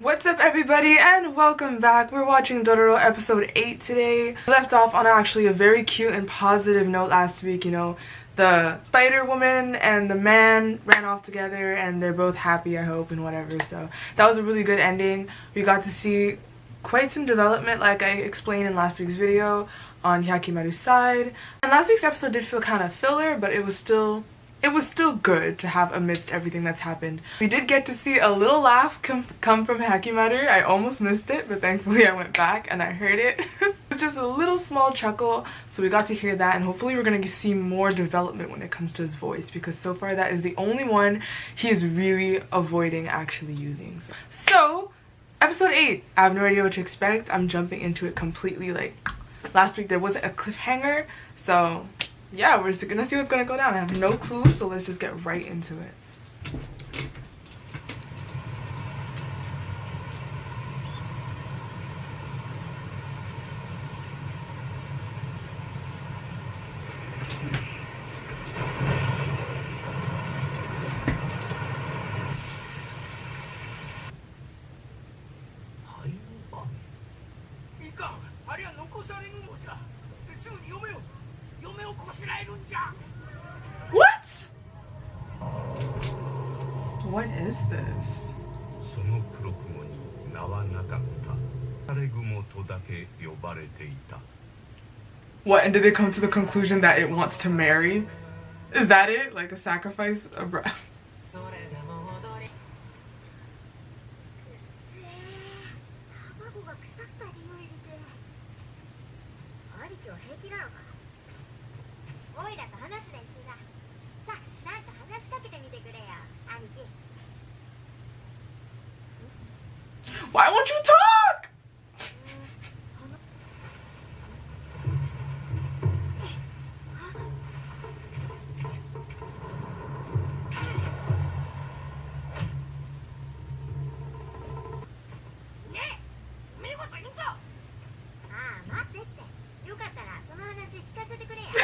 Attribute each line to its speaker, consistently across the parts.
Speaker 1: What's up everybody and welcome back. We're watching Dororo episode 8 today. We left off on actually a very cute and positive note last week. You know, the spider woman and the man ran off together and they're both happy, I hope, and whatever. So that was a really good ending. We got to see quite some development like I explained in last week's video on Hyakimaru's side. And last week's episode did feel kind of filler, but it was still good to have amidst everything that's happened. We did get to see a little laugh come from Hyakimaru. I almost missed it, but thankfully I went back and I heard it. It's just a little small chuckle, so we got to hear that, and hopefully we're gonna see more development when it comes to his voice, because so far that is the only one he is really avoiding actually using. So, episode 8, I have no idea what to expect. I'm jumping into it completely. Like, last week there wasn't a cliffhanger, so yeah, we're just gonna see what's gonna go down. I have no clue, so let's just get right into it. What? What is this? What, and did they come to the conclusion that it wants to marry? Is that it? Like a sacrifice? Why won't you talk?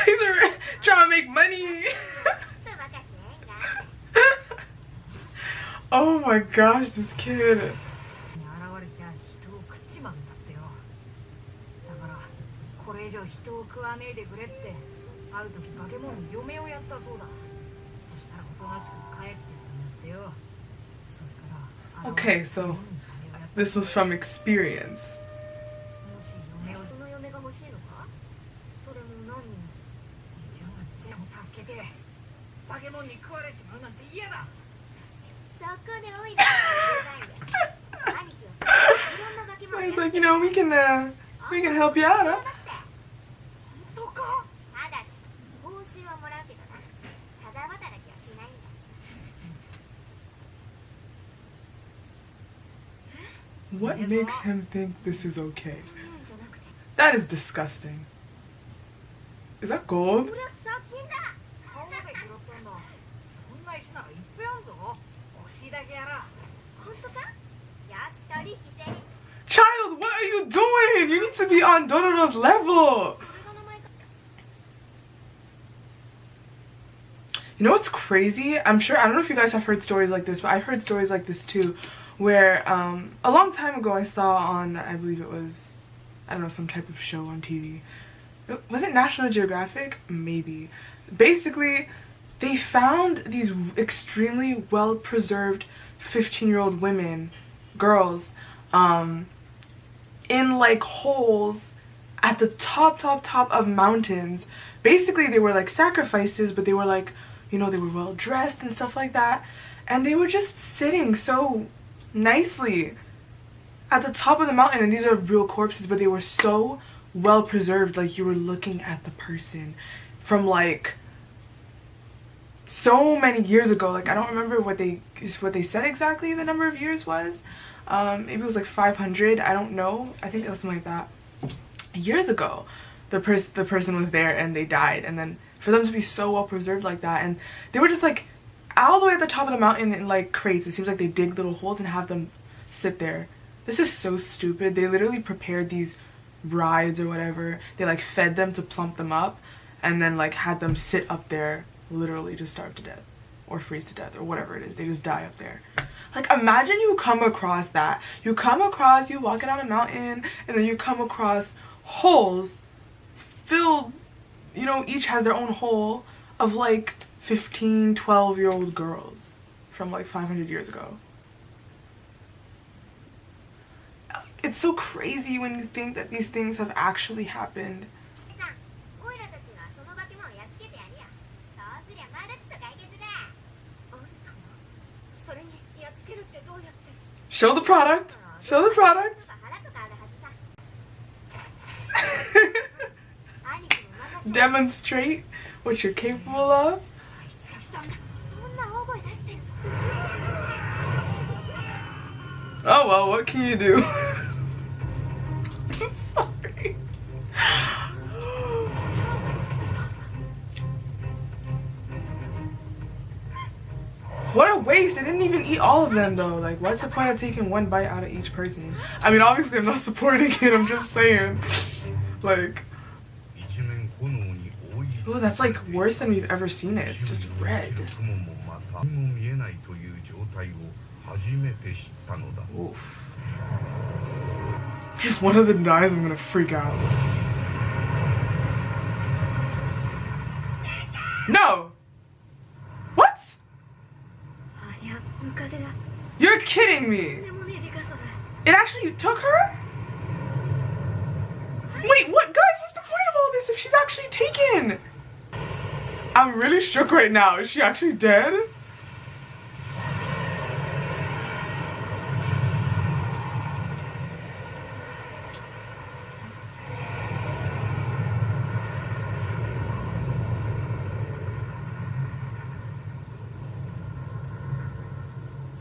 Speaker 1: He's trying to make money. Oh my gosh, this kid. Okay, so this was from experience. He's like, you know, we can help you out, huh? What makes him think this is okay? That is disgusting. Is that gold? Child, what are you doing? You need to be on Dororo's level. You know what's crazy? I'm sure, I don't know if you guys have heard stories like this, but I've heard stories like this too, where a long time ago I saw on, I believe it was, I don't know, some type of show on TV. Was it National Geographic? Maybe. Basically, they found these extremely well-preserved 15-year-old women, girls, in like holes at the top of mountains. Basically, they were like sacrifices, but they were like, you know, they were well dressed and stuff like that, and they were just sitting so nicely at the top of the mountain, and these are real corpses, but they were so well preserved, like you were looking at the person from like so many years ago. Like, I don't remember what they said exactly the number of years was. Maybe it was like 500, I don't know. I think it was something like that. Years ago, the person was there and they died, and then for them to be so well preserved like that, and they were just like all the way at the top of the mountain in like crates. It seems like they dig little holes and have them sit there. This is so stupid. They literally prepared these brides or whatever. They like fed them to plump them up, and then like had them sit up there literally to starve to death or freeze to death or whatever it is. They just die up there. Like, imagine you come across that. You walking on a mountain, and then you come across holes filled, you know, each has their own hole of like 15, 12-year-old girls from like 500 years ago. It's so crazy when you think that these things have actually happened. Show the product. Show the product. Demonstrate what you're capable of. Oh well, what can you do? Sorry. What a waste. I didn't even eat all of them though. Like, what's the point of taking one bite out of each person? I mean, obviously I'm not supporting it, I'm just saying. Like, oh, that's like worse than we've ever seen it. It's just red. Oof. If one of them dies, I'm gonna freak out. No! What? You're kidding me! It actually took her? Wait, what? Guys, what's the point of all this if she's actually taken? I'm really shook right now. Is she actually dead?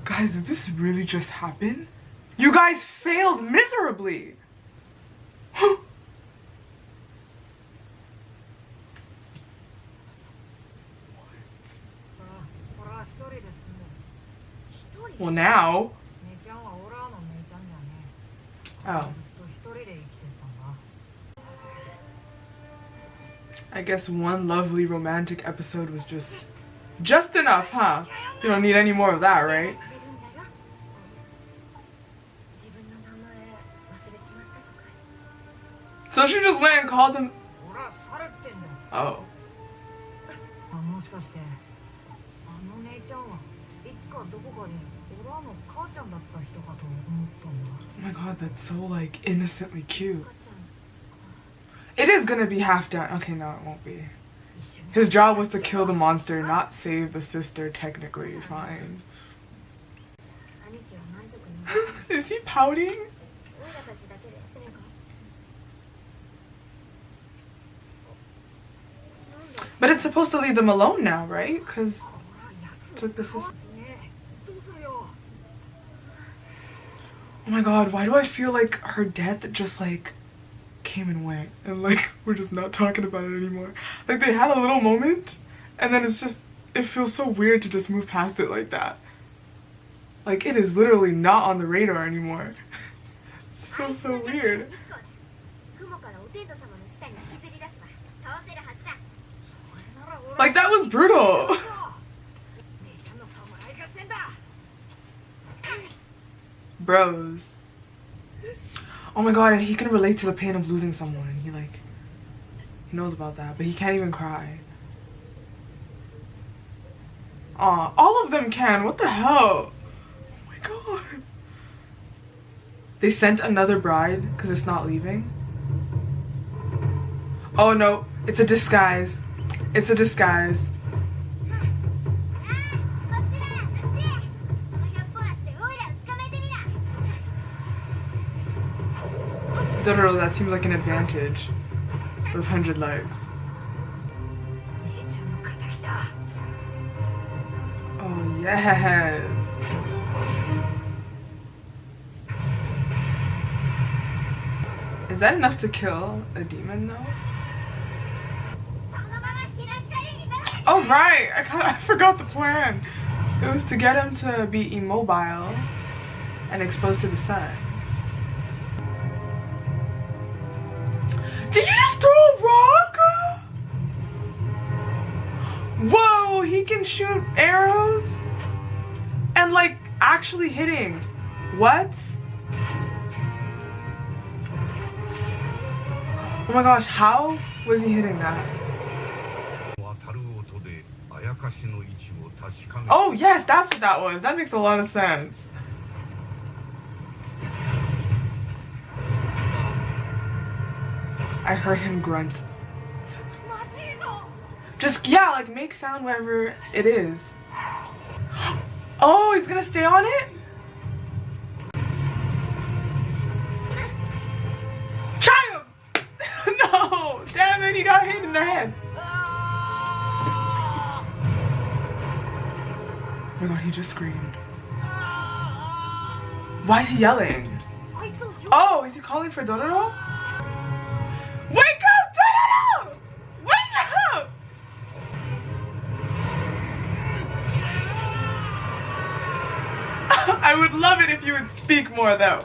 Speaker 1: Guys, did this really just happen? You guys failed miserably. Well, now. Oh. I guess one lovely romantic episode was just enough, huh? You don't need any more of that, right? So she just went and called him. Oh. Oh my god, that's so like innocently cute. It is gonna be half done. Okay, no, it won't be. His job was to kill the monster, not save the sister, technically. Fine. Is he pouting? But it's supposed to leave them alone now, right? Because took the sister. Oh my god, why do I feel like her death just like came and went and like we're just not talking about it anymore? Like they had a little moment and then it's just, it feels so weird to just move past it like that. Like it is literally not on the radar anymore. It feels so weird. Like that was brutal. Bros. Oh my god, and he can relate to the pain of losing someone, and he knows about that, but he can't even cry. Aw, all of them can. What the hell? Oh my god. They sent another bride because it's not leaving. Oh no, it's a disguise. It's a disguise. Dororo, that seems like an advantage. Those 100 legs. Oh yes. Is that enough to kill a demon though? Oh right, I forgot the plan. It was to get him to be immobile and exposed to the sun. Did you just throw a rock? Whoa, he can shoot arrows and like actually hitting. What? Oh my gosh, how was he hitting that? Oh yes, that's what that was. That makes a lot of sense. I heard him grunt. Just, yeah, like make sound wherever it is. Oh, he's gonna stay on it? Try him! No! Damn it, he got hit in the head. Oh my god, he just screamed. Why is he yelling? Oh, is he calling for Dororo? Wake up, Dororo! Wake up! I would love it if you would speak more though.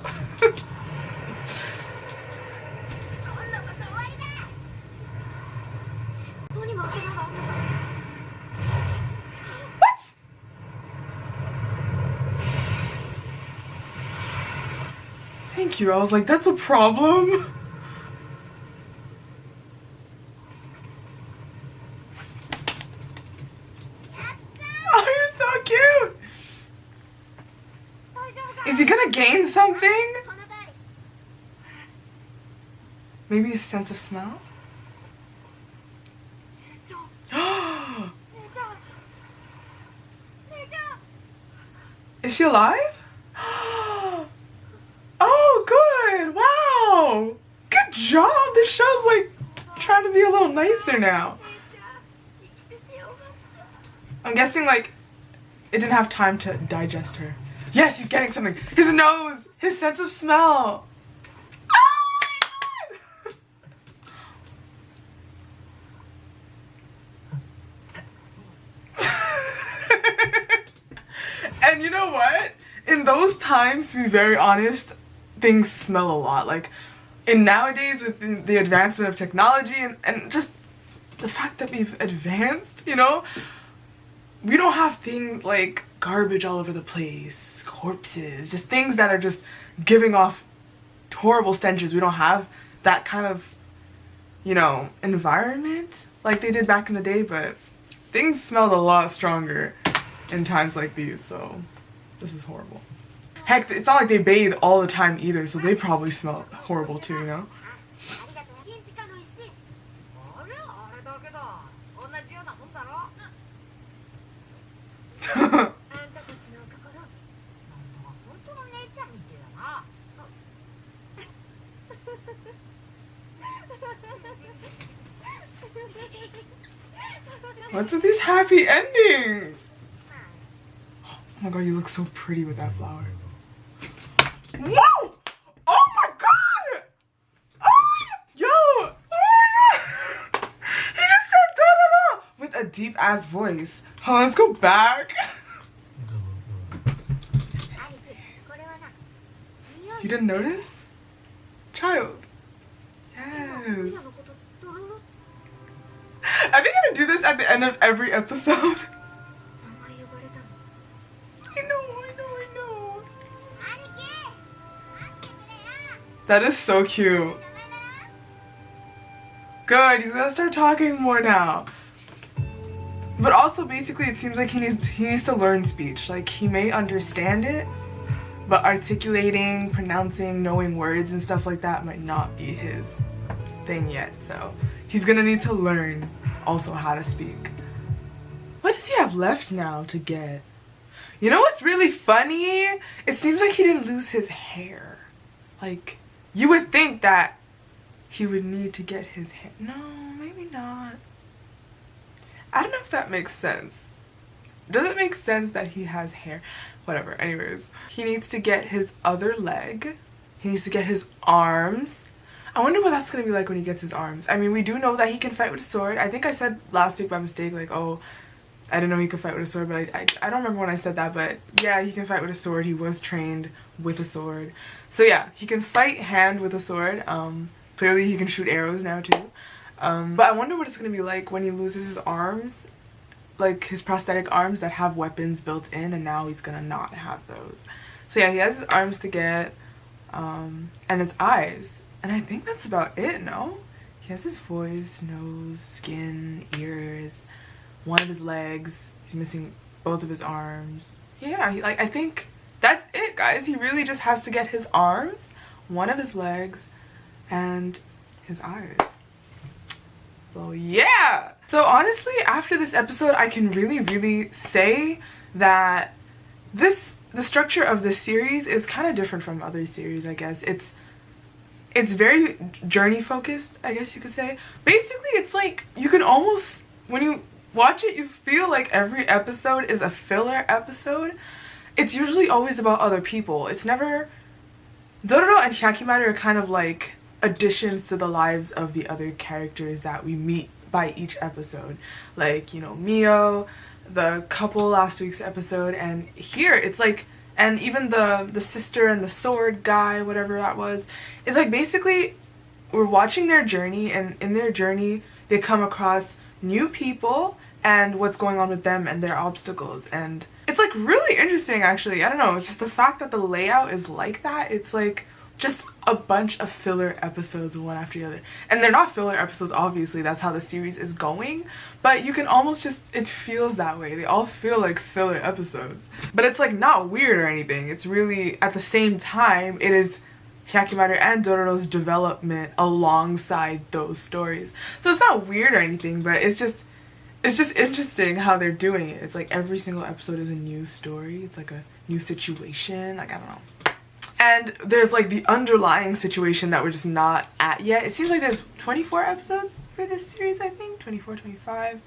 Speaker 1: Thank you. I was like, that's a problem. Oh, you're so cute. Is he gonna gain something? Maybe a sense of smell? Is she alive? Oh, good. Wow. Good job. This show's like trying to be a little nicer now. I'm guessing like it didn't have time to digest her. Yes, he's getting something. His nose. His sense of smell. Oh my god. And you know what? In those times, to be very honest, things smell a lot. Like in nowadays with the advancement of technology and just the fact that we've advanced, you know, we don't have things like garbage all over the place, corpses, just things that are just giving off horrible stenches. We don't have that kind of, you know, environment like they did back in the day, but things smelled a lot stronger in times like these, so this is horrible. Heck, it's not like they bathe all the time either, so they probably smell horrible too, you know? What's with these happy endings? Oh my god, you look so pretty with that flower. Whoa! Oh my god! Oh my god! Yo! Oh my god! He just said Dororo with a deep ass voice. Oh, let's go back. You didn't notice? Child. Yes. I think I'm gonna do this at the end of every episode. I know. That is so cute. Good, he's gonna start talking more now. But also basically it seems like he needs to learn speech. Like he may understand it, but articulating, pronouncing, knowing words and stuff like that might not be his thing yet. So he's gonna need to learn also how to speak. What does he have left now to get? You know what's really funny? It seems like he didn't lose his hair. Like, you would think that he would need to get his hair. No, maybe not. I don't know if that makes sense. Does it make sense that he has hair? Whatever, anyways. He needs to get his other leg. He needs to get his arms. I wonder what that's gonna be like when he gets his arms. I mean, we do know that he can fight with a sword. I think I said last week by mistake, like, oh, I didn't know he could fight with a sword, but I don't remember when I said that, but yeah, he can fight with a sword. He was trained with a sword. So yeah, he can fight hand with a sword. Clearly he can shoot arrows now too. But I wonder what it's gonna be like when he loses his arms. like his prosthetic arms that have weapons built in, and now he's gonna not have those. So yeah, he has his arms to get, and his eyes, and I think that's about it. No, he has his voice, nose, skin, ears, one of his legs. He's missing both of his arms. Yeah, I think that's it, guys. He really just has to get his arms, one of his legs, and his eyes. So yeah. So honestly, after this episode, I can really say that the structure of this series is kind of different from other series, I guess. It's very journey focused, I guess you could say. Basically, it's like you can almost, when you watch it, you feel like every episode is a filler episode. It's usually always about other people. It's never... Dororo and Hyakimaru are kind of like additions to the lives of the other characters that we meet by each episode. Like, you know, Mio, the couple last week's episode, and here it's like, and even the sister and the sword guy, whatever that was. It's like basically we're watching their journey, and in their journey they come across new people and what's going on with them and their obstacles, and it's like really interesting actually. I don't know, it's just the fact that the layout is like that. It's like just a bunch of filler episodes one after the other, and they're not filler episodes, obviously, that's how the series is going, but you can almost just, it feels that way. They all feel like filler episodes, but it's like not weird or anything. It's really, at the same time, it is Hyakimaru and Dororo's development alongside those stories, so it's not weird or anything, but it's just interesting how they're doing it. It's like every single episode is a new story. It's like a new situation. Like, I don't know. And there's like the underlying situation that we're just not at yet. It seems like there's 24 episodes for this series, I think. 24, 25.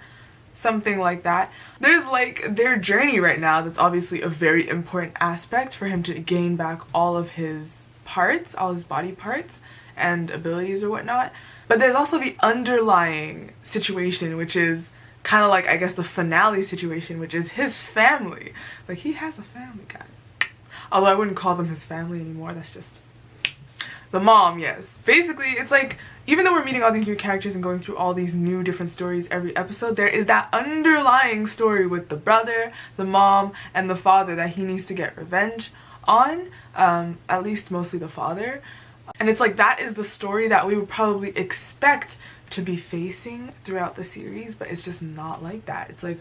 Speaker 1: Something like that. There's like their journey right now that's obviously a very important aspect for him to gain back all of his parts, all his body parts and abilities or whatnot. But there's also the underlying situation, which is kind of like, I guess, the finale situation, which is his family. Like, he has a family, guys. Although I wouldn't call them his family anymore. That's just the mom. Yes, basically it's like, even though we're meeting all these new characters and going through all these new different stories every episode, there is that underlying story with the brother, the mom, and the father that he needs to get revenge on, at least mostly the father. And it's like that is the story that we would probably expect to be facing throughout the series, but it's just not like that. It's like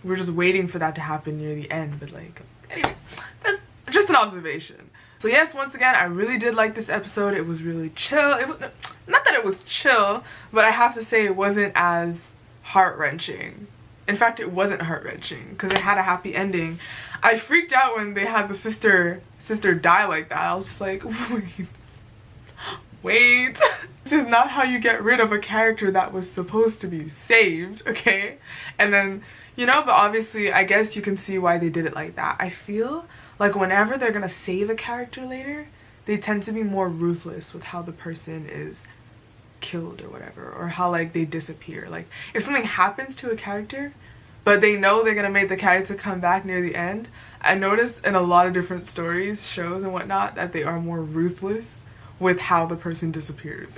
Speaker 1: we're just waiting for that to happen near the end. But like, anyways, that's just an observation. So yes, once again, I really did like this episode. It was really chill. It was, not that it was chill, but I have to say it wasn't as heart-wrenching. In fact, it wasn't heart-wrenching because it had a happy ending. I freaked out when they had the sister die like that. I was just like, wait. This is not how you get rid of a character that was supposed to be saved, okay? And then, you know, but obviously I guess you can see why they did it like that. I feel like whenever they're gonna save a character later, they tend to be more ruthless with how the person is killed or whatever, or how like they disappear. Like if something happens to a character but they know they're gonna make the character come back near the end, I noticed in a lot of different stories, shows and whatnot, that they are more ruthless with how the person disappears.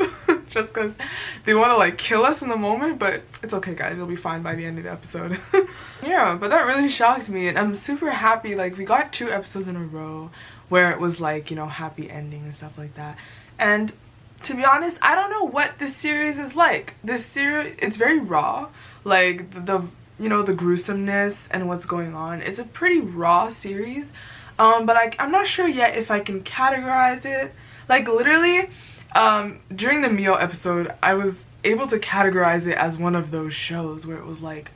Speaker 1: Just because they want to like kill us in the moment, but it's okay guys, it'll be fine by the end of the episode. Yeah, but that really shocked me, and I'm super happy. Like, we got 2 episodes in a row where it was like, you know, happy ending and stuff like that. And to be honest, I don't know what this series is like. This series, it's very raw. Like the you know, the gruesomeness and what's going on, it's a pretty raw series. But I'm not sure yet if I can categorize it. Like literally, during the Mio episode, I was able to categorize it as one of those shows where it was like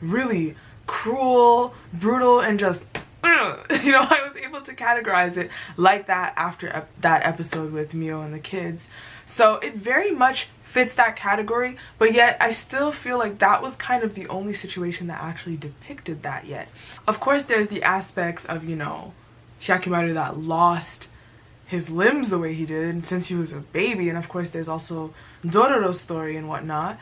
Speaker 1: really cruel, brutal, and just, you know, I was able to categorize it like that after that episode with Mio and the kids. So it very much fits that category, but yet I still feel like that was kind of the only situation that actually depicted that yet. Of course, there's the aspects of, you know, Hyakimaru that lost his limbs the way he did since he was a baby, and of course there's also Dororo's story and whatnot.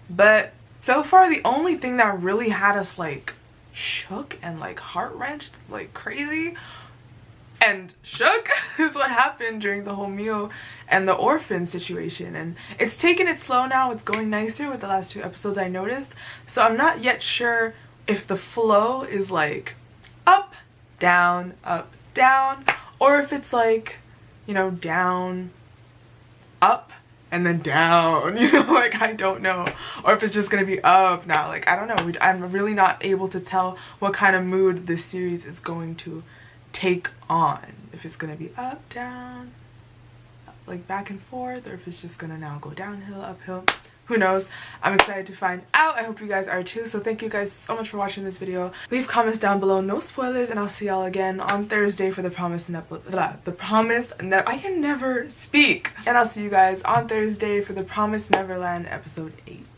Speaker 1: But so far the only thing that really had us like shook and like heart-wrenched like crazy and shook is what happened during the whole Mio and the orphan situation. And it's taken it slow now, it's going nicer with the last 2 episodes, I noticed. So I'm not yet sure if the flow is like up, down, or if it's like, you know, down, up, and then down, you know, like I don't know. Or if it's just gonna be up now, like I don't know. I'm really not able to tell what kind of mood this series is going to take on. If it's gonna be up, down, like back and forth, or if it's just gonna now go downhill, uphill. Who knows? I'm excited to find out. I hope you guys are too. So thank you guys so much for watching this video. Leave comments down below, no spoilers, and I'll see y'all again on Thursday for the I can never speak. And I'll see you guys on Thursday for the Promised Neverland episode 8.